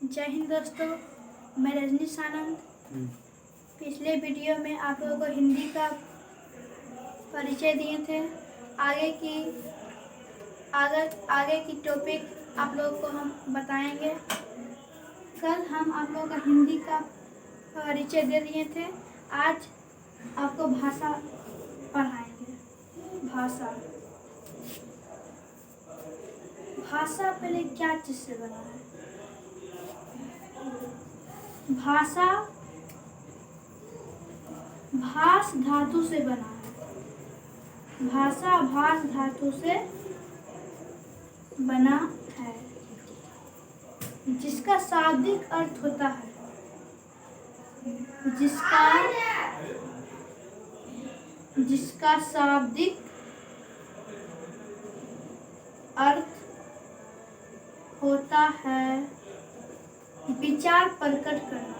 जय हिंद दोस्तों, मैं रजनीश आनंद। पिछले वीडियो में आप लोगों को हिंदी का परिचय दिए थे। आगे की टॉपिक आप लोगों को हम बताएंगे। कल हम आप लोगों का हिंदी का परिचय दे दिए थे। आज आपको भाषा पढ़ाएंगे। भाषा पहले क्या चीज़ से बना है? भाषा भास धातु से बना है। भाषा भास धातु से बना है, जिसका शाब्दिक अर्थ होता है जिसका शाब्दिक अर्थ होता है विचार प्रकट करना।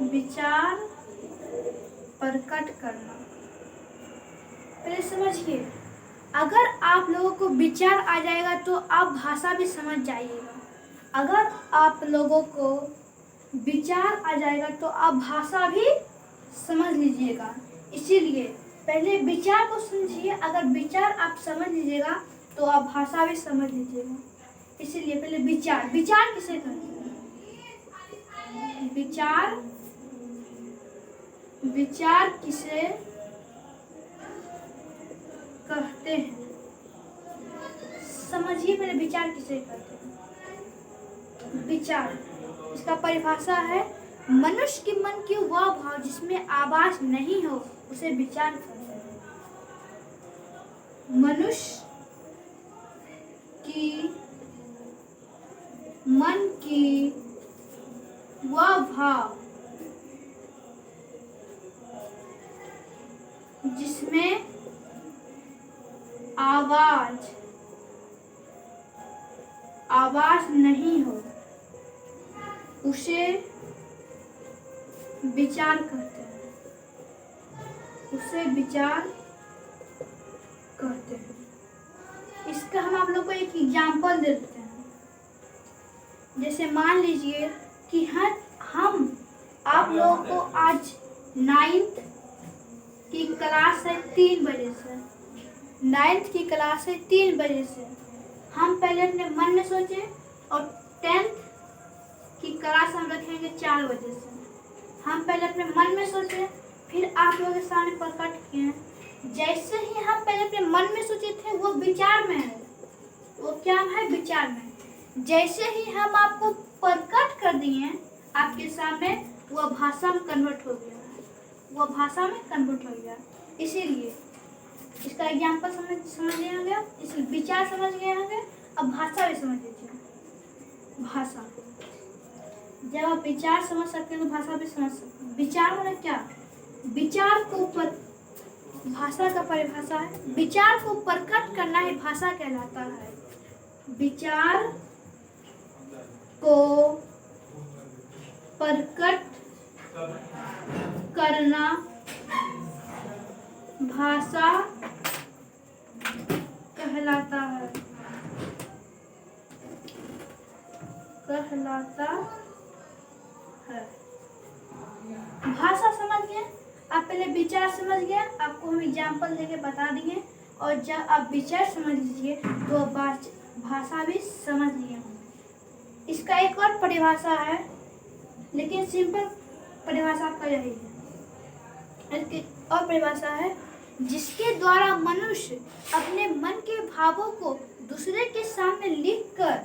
विचार प्रकट करना पहले समझिए। अगर आप लोगों को विचार आ जाएगा तो आप भाषा भी समझ जाइएगा। अगर आप लोगों को विचार आ जाएगा तो आप भाषा भी समझ लीजिएगा। इसीलिए पहले विचार को समझिए। अगर विचार आप समझ लीजिएगा तो आप भाषा भी समझ लीजिएगा। इसीलिए पहले विचार किसे कहते हैं? विचार किसे कहते हैं? समझिए पहले विचार किसे कहते हैं। विचार, इसका परिभाषा है मनुष्य के मन के वह भाव जिसमें आवाज नहीं हो उसे विचार कहते हैं। मनुष्य की मन की वह भाव जिसमें आवाज नहीं हो उसे विचार कहते हैं। इसका हम आप लोग को एक एग्जाम्पल दे देते हैं। जैसे मान लीजिए कि हम आप लोगों को आज 9th की क्लास है 3 बजे से। 9th की क्लास है 3 बजे से। हम पहले अपने मन में सोचे और 10th की क्लास हम रखेंगे 4 बजे से। हम पहले अपने मन में सोचे, फिर आप लोगों के सामने प्रकट किए। जैसे ही हम पहले अपने मन में सोचे थे वो विचार में है। वो क्या है? विचार में। जैसे ही हम आपको प्रकट कर दिए आपके सामने, वो भाषा में कन्वर्ट हो गया। इसीलिए इसका एग्जाम्पल समझ गया। इसलिए विचार समझ गए होंगे। अब भाषा भी समझ लीजिए। भाषा, जब आप विचार समझ सकते हैं तो भाषा भी समझ सकते हैं। विचार मतलब क्या? विचार को भाषा का परिभाषा है विचार को प्रकट करना ही भाषा कहलाता है। विचार को प्रकट करना भाषा कहलाता है। भाषा समझ गए। आप पहले विचार समझ गए। आपको हम एग्जाम्पल देके बता दिए। और जब आप विचार समझ लीजिए तो भाषा भी समझ लिए होंगे। इसका एक और परिभाषा है, लेकिन सिंपल परिभाषा आपका यही है। इसकी और परिभाषा है जिसके द्वारा मनुष्य अपने मन के भावों को दूसरे के सामने लिखकर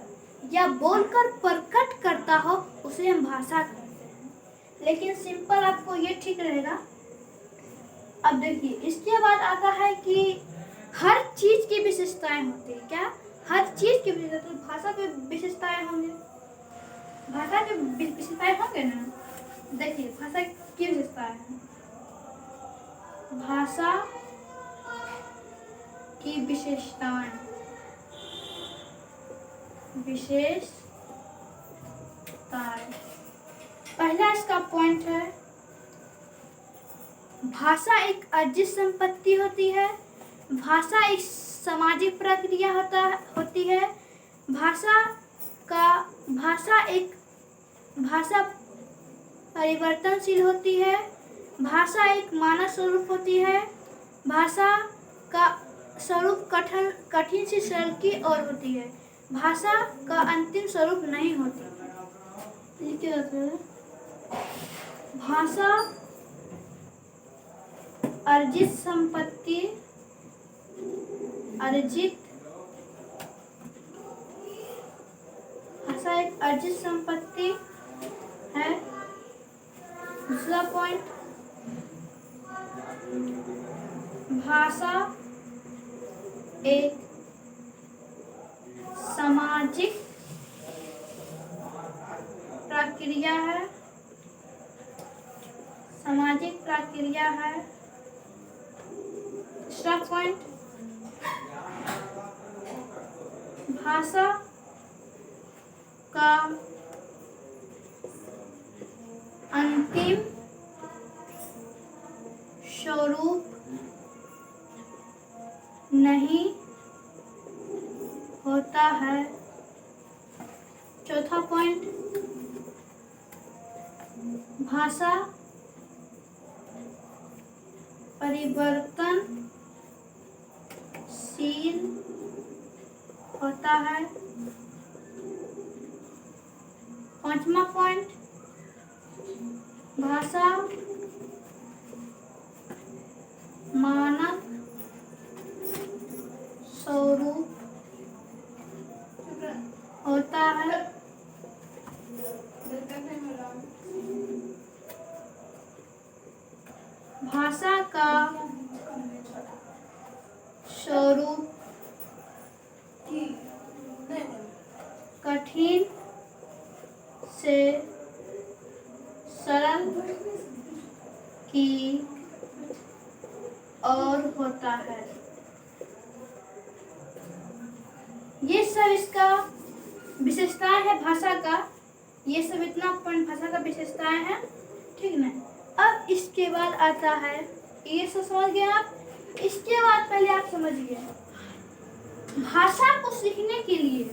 या बोलकर प्रकट करता हो उसे हम भाषा कहते हैं। लेकिन सिंपल आपको ये ठीक रहेगा। अब देखिए, इसके बाद आता है कि हर चीज की विशेषताएं होती है। क्या? हर चीज की विशेषताएं। भाषा की विशेषताएं होंगे। भाषा की विशेषताएं होंगे ना। देखिए, भाषा की विशेषताएं हैं। भाषा की विशेषताएं पहला इसका पॉइंट है भाषा एक अर्जित संपत्ति होती है। भाषा एक सामाजिक प्रक्रिया होती है। भाषा परिवर्तनशील होती है। भाषा एक मानक स्वरूप होती है। भाषा का स्वरूप कठिन से सरल की ओर होती है। भाषा का अंतिम स्वरूप नहीं होती। ये क्या होता है? भाषा अर्जित संपत्ति, भाषा एक अर्जित संपत्ति है। दूसरा पॉइंट, भाषा एक सामाजिक प्रक्रिया है। तीसरा पॉइंट, भाषा का अंतिम स्वरूप नहीं होता है। चौथा पॉइंट, भाषा परिवर्तनशील होता है। पांचवा पॉइंट, भाषा मानक स्वरूप होता है। भाषा का स्वरूप कठिन से सरल की ओर होता है। ये सब इसका विशेषताएं है भाषा का। ये सब इतना पॉइंट भाषा का विशेषताएं हैं, ठीक ना। अब इसके बाद आता है, ये सब समझ गए आप। इसके बाद पहले आप समझिए, भाषा को सीखने के लिए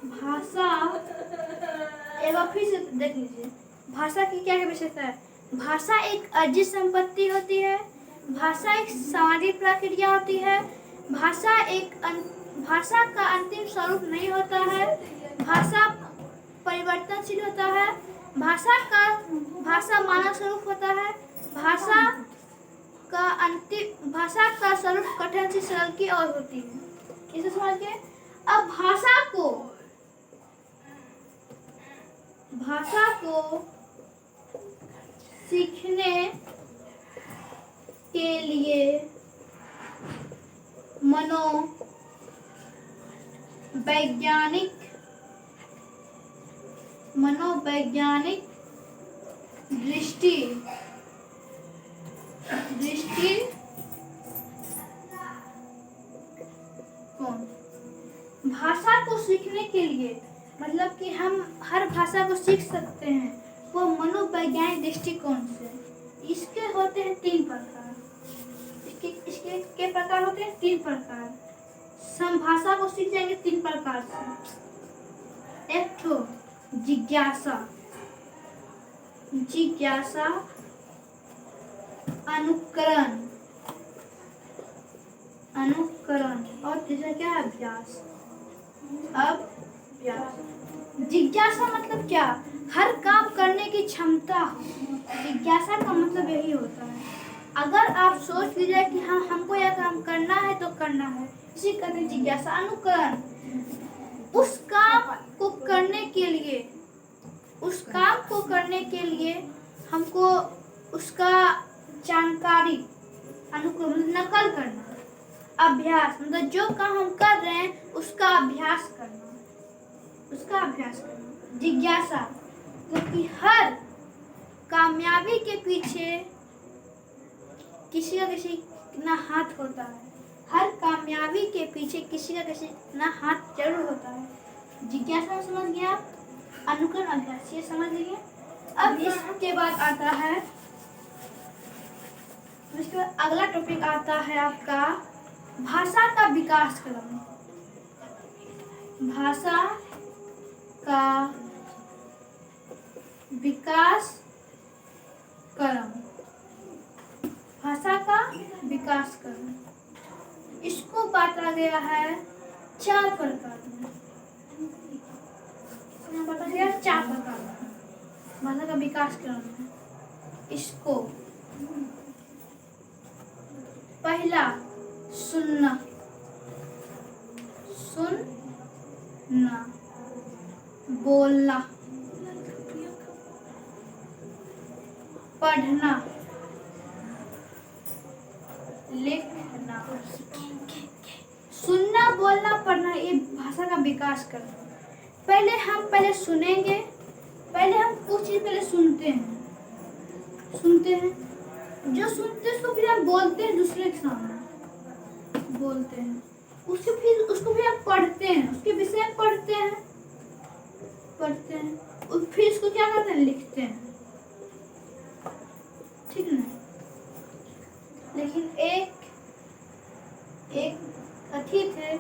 भाषा, एक बार फिर से देख लीजिए, भाषा की क्या क्या विशेषता है। भाषा एक अर्जित संपत्ति होती है। भाषा एक सामाजिक प्रक्रिया होती है। भाषा का अंतिम स्वरूप नहीं होता है। भाषा परिवर्तनशील होता है। भाषा मानव स्वरूप होता है। भाषा का स्वरूप कठिन से सरल की ओर होती है। इसे समझ गए। अब भाषा को सीखने के लिए मनोवैज्ञानिक दृष्टिकोण भाषा को सीखने के लिए, मतलब कि हम हर भाषा को सीख सकते हैं वो मनोवैज्ञानिक दृष्टिकोण से। इसके होते हैं 3 प्रकार। इसके के प्रकार होते हैं 3 प्रकार। हम भाषा को सीख जाएंगे 3 प्रकार से। एक तो जिज्ञासा, अनुकरण और तीसरा क्या है, अभ्यास। जिज्ञासा मतलब क्या, हर काम करने की क्षमता। जिज्ञासा का मतलब यही होता है, अगर आप सोच लीजिए कि हाँ हमको यह काम करना है तो करना है, इसी कहते हैं जिज्ञासा। अनुकरण, उस काम को करने के लिए हमको उसका जानकारी, नकल करना। अभ्यास मतलब जो काम हम कर रहे हैं उसका अभ्यास करना। जिज्ञासा क्योंकि हर कामयाबी के पीछे किसी ना हाथ होता है। हर कामयाबी के पीछे किसी ना हाथ जरूर होता है। जिज्ञासा समझ गया आप, अनुकरण अभ्यास ये समझ लीजिए। अब इसके बाद आता है, इसके बाद अगला टॉपिक आता है आपका भाषा का विकास क्रम। भाषा का विकास क्रम, भाषा का विकास क्रम, इसको बांटा गया है 4 प्रकार में। बांटा गया 4 प्रकार में भाषा का विकास क्रम है। इसको पहला सुनना, बोलना, पढ़ना, लिखना। सुनना, बोलना, पढ़ना ये भाषा का विकास करना। पहले सुनेंगे, पहले हम कुछ चीज पहले सुनते हैं, जो सुनते हैं उसको फिर हम बोलते हैं दूसरे के सामने, बोलते हैं उसको फिर हम पढ़ते हैं, उसके विषय में पढ़ते हैं और फिर इसको क्या करते हैं, लिखते हैं, ठीक ना। लेकिन एक अथी थे,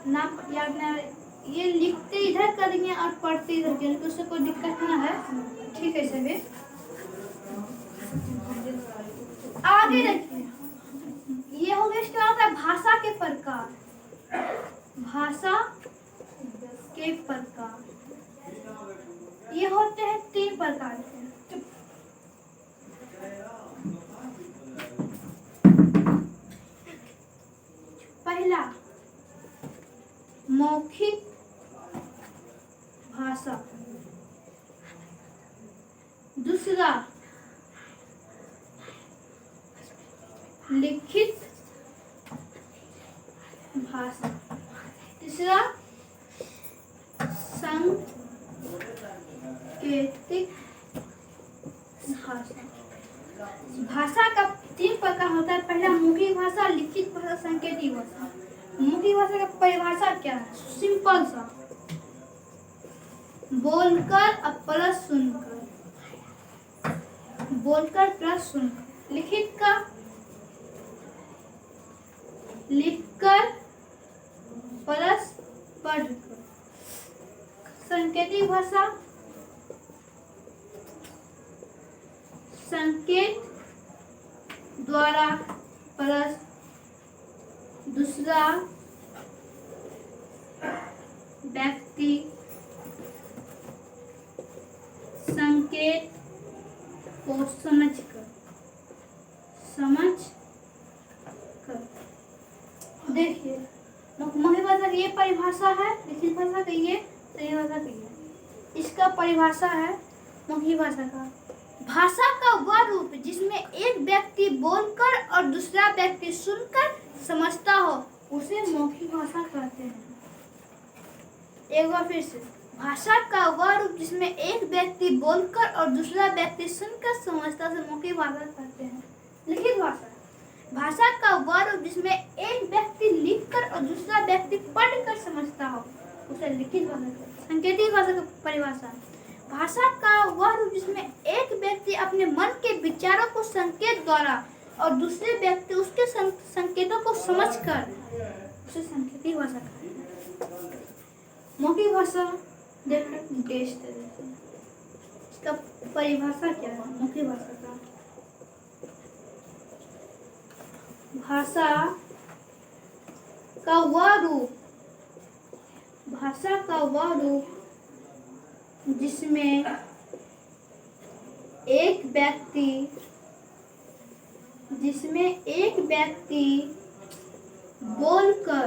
नाम याद ना, ये लिखते इधर करेंगे और पढ़ते इधर करेंगे, उससे कोई दिक्कत ना है, ठीक है। सभी आगे देखिए, ये हो गया इसके बाद भाषा के प्रकार। भाषा के प्रकार ये होते हैं 3 प्रकार के। पहला मौखिक भाषा, दूसरा लिखित भाषा, तीसरा सांकेतिक भाषा। भाषा का 3 प्रकार होता है। पहला मौखिक भाषा, लिखित भाषा, सांकेतिक भाषा। मौखिक भाषा का परिभाषा क्या है? सिंपल सा, बोलकर और प्लस सुनकर, बोलकर प्लस सुनकर। लिखित का लिखकर प्लस पढ़कर। सांकेतिक भाषा संकेत द्वारा प्लस दूसरा व्यक्ति संकेत को समझकर देखिए, मौखिक भाषा की ये परिभाषा है, लिखित भाषा की ये, सही भाषा की ये। इसका परिभाषा है मौखिक भाषा का, भाषा का वह रूप जिसमें एक व्यक्ति बोलकर और दूसरा व्यक्ति सुनकर समझता हो, उसे मौखिक भाषा कहते हैं। एक बार फिर से, भाषा का वह रूप जिसमें एक व्यक्ति बोलकर और दूसरा व्यक्ति सुनकर समझता है, उसे मौखिक भाषा कहते हैं। लिखित भाषा, भाषा का वह रूप जिसमें एक व्यक्ति लिखकर और दूसरा व्यक्ति पढ़कर समझता हो, उसे लिखित भाषा कहते हैं। सांकेतिक भाषा का परिभाषा, भाषा का वह रूप जिसमें एक व्यक्ति अपने मन के विचारों को संकेत द्वारा और दूसरे व्यक्ति उसके संकेतों को समझकर, उसे सांकेतिक भाषा कहते हैं। मौखिक भाषा देखकर टेस्ट है, इसका परिभाषा क्या है? मौखिक भाषा का, भाषा का वह रूप, भाषा का वह रूप जिसमें एक व्यक्ति बोलकर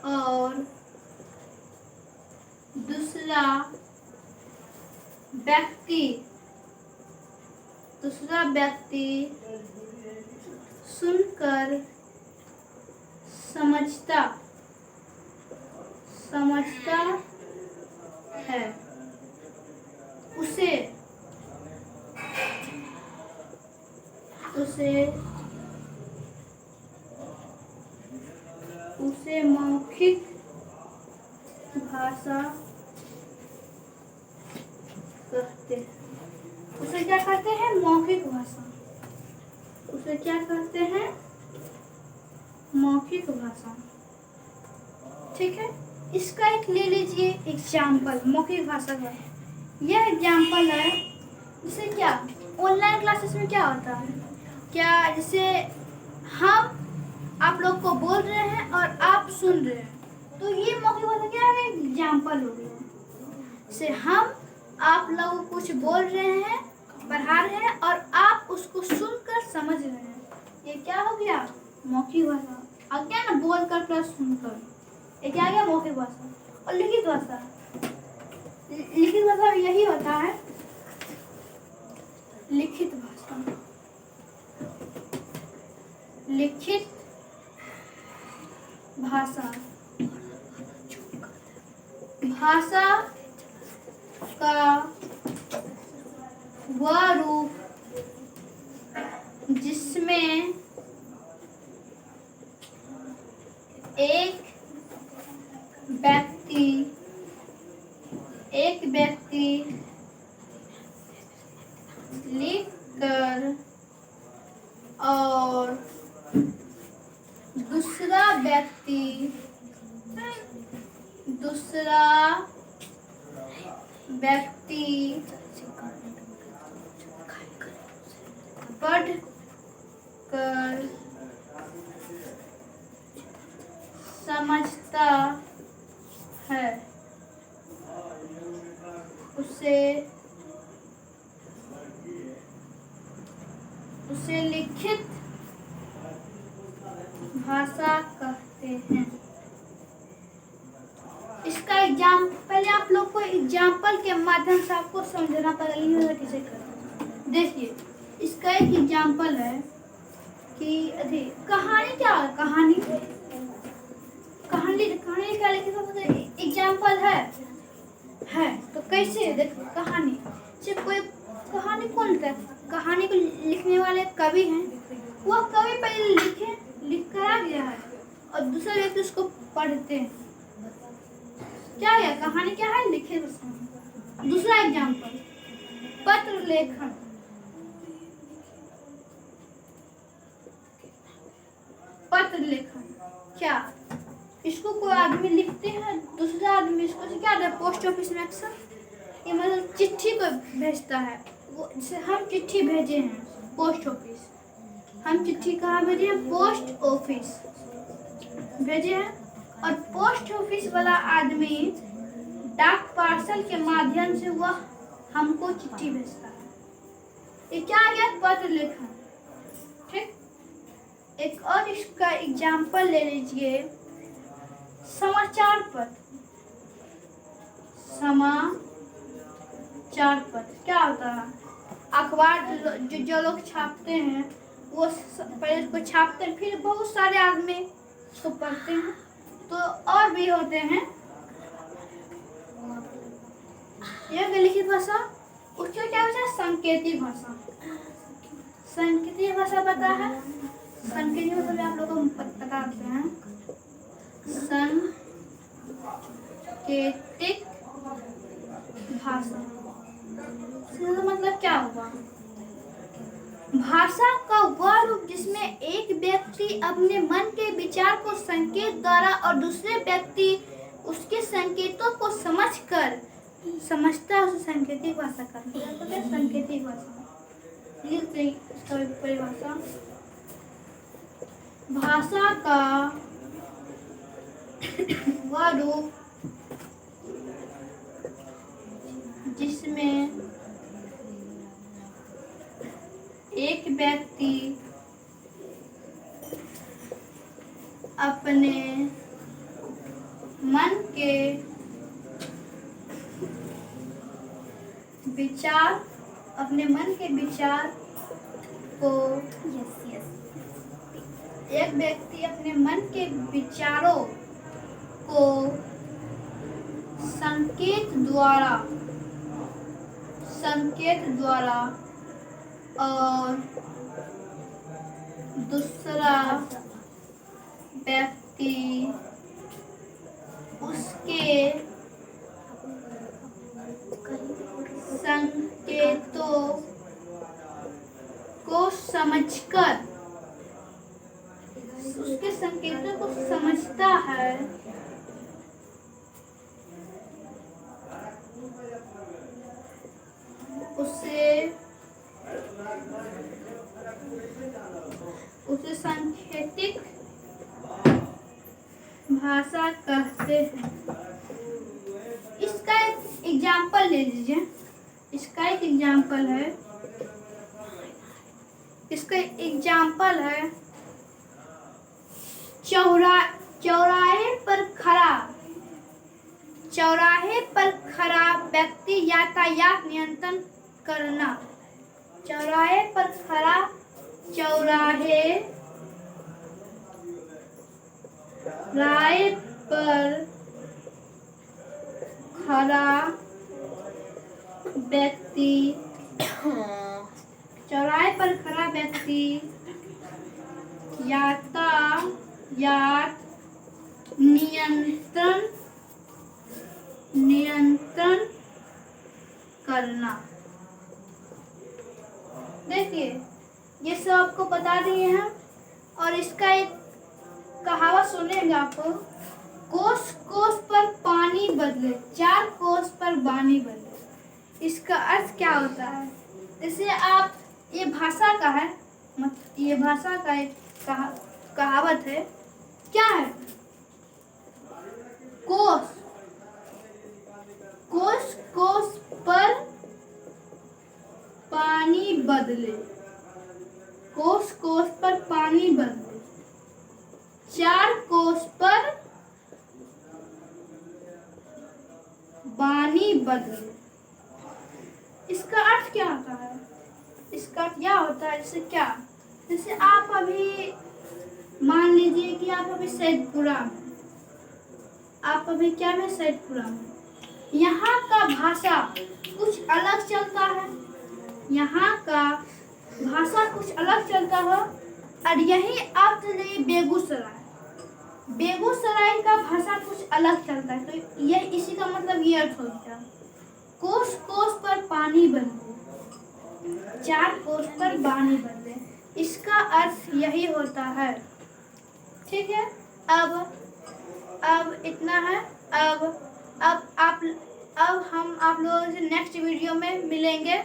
और दूसरा व्यक्ति सुनकर समझता है, उसे मौखिक भाषा कहते हैं। उसे क्या कहते हैं? मौखिक भाषा। उसे क्या कहते हैं? मौखिक भाषा। ठीक है, इसका एक ले लीजिए एग्जाम्पल मौखिक भाषा का। यह एग्जाम्पल है, जैसे क्या ऑनलाइन क्लासेस में क्या होता है, क्या जैसे हम आप लोग को बोल रहे हैं और आप सुन रहे हैं, तो ये मौखिक भाषा क्या है, एग्जाम्पल हो गया। जैसे हम आप लोग कुछ बोल रहे हैं, पढ़ा रहे हैं और आप उसको सुनकर समझ रहे हैं, ये क्या हो गया, मौखिक भाषा। अब क्या ना, बोलकर प्लस सुनकर, ये क्या गया, मौखिक भाषा। और लिखित भाषा, लिखित भाषा यही होता है, लिखित भाषा। लिखित भाषा, भाषा का वह रूप जिसमें एक व्यक्ति लिखकर और दूसरा व्यक्ति पढ़ कर समझता है, उसे लिखित भाषा कहते हैं। इसका पहले आप लोग को एग्जाम्पल के माध्यम से आपको समझना पड़ेगा कैसे करना। देखिए, इसका एक एग्जाम्पल है कि कहानी क्या है, कहानी क्या लिखित एग्जाम्पल है तो कैसे, देखो कहानी से कोई कहानी कौन लिखता है, कहानी को लिखने वाले कवि हैं, वह कवि पहले लिख कर आ गया है और दूसरे व्यक्ति उसको पढ़ते हैं, क्या है, कहानी क्या है, लिखित भाषा। दूसरा एग्जाम्पल, पत्र लेखन। पत्र लेखन क्या, इसको कोई आदमी लिखते हैं, दूसरा आदमी इसको क्या होता है, पोस्ट ऑफिस में अक्सर ये मतलब चिट्ठी को भेजता है, वो जैसे हम चिट्ठी भेजे हैं पोस्ट ऑफिस, हम चिट्ठी कहाँ भेजे हैं, पोस्ट ऑफिस भेजे हैं, और पोस्ट ऑफिस वाला आदमी डाक पार्सल के माध्यम से वह हमको चिट्ठी भेजता है, ये क्या आ गया, पत्र लेखन। ठीक, एक और इसका एग्जाम्पल ले लीजिए, समाचार पत्र। समाचार पत्र क्या होता है, अखबार जो लोग छापते हैं, वो पहले उसको छापते हैं, फिर बहुत सारे आदमी उसको पढ़ते हैं, तो और भी होते हैं। यह लिखित भाषा, उसका क्या होता है, सांकेतिक भाषा। सांकेतिक भाषा पता है, सांकेतिक भाषा में आप लोगों को बताते हैं, सांकेतिक भाषा मतलब क्या हुआ, भाषा का वह रूप जिसमें एक व्यक्ति अपने मन के विचार को संकेत द्वारा और दूसरे व्यक्ति उसके संकेतों को समझता है, उसे सांकेतिक भाषा कहते हैं। सांकेतिक भाषा, परिभाषा, भाषा का वह रूप जिसमें एक व्यक्ति अपने मन के विचार को एक व्यक्ति अपने मन के विचारों को संकेत द्वारा और दूसरा व्यक्ति उसके संकेतों को समझता है, भाषा कहते हैं। इसका एक एग्जाम्पल ले लीजिए। इसका एक एग्जाम्पल है, इसका एग्जाम्पल है चौराहे पर खड़ा व्यक्ति यातायात नियंत्रण करना। चौराहे पर खड़ा व्यक्ति यातायात नियंत्रण करना। देखिए ये सब आपको बता दिए हैं। और इसका एक कहावत सुनेंगे आपको, कोस कोस पर पानी बदले, 4 कोस पर बानी बदले। इसका अर्थ क्या होता है? जैसे आप, ये भाषा का है, ये भाषा का एक कहावत है। क्या है? कोस कोस पर पानी बदले, कोस कोस पर पानी बदले, 4 कोस पर बानी बदले। इसका अर्थ क्या होता है? इसका अर्थ यह होता है, जैसे क्या, जैसे आप अभी मान लीजिए कि आप अभी सैदपुरा में, आप अभी क्या में, सैदपुरा में। यहाँ का भाषा कुछ अलग चलता है, यहाँ का भाषा कुछ अलग चलता है। और यही आप चलिए बेगूसराय का भाषा कुछ अलग चलता है। तो यह इसी का मतलब ये अर्थ हो गया, कोस कोस पर पानी बदले, 4 कोस पर बानी बदले। इसका अर्थ यही होता है। ठीक है, अब इतना है। अब हम आप लोगों से नेक्स्ट वीडियो में मिलेंगे।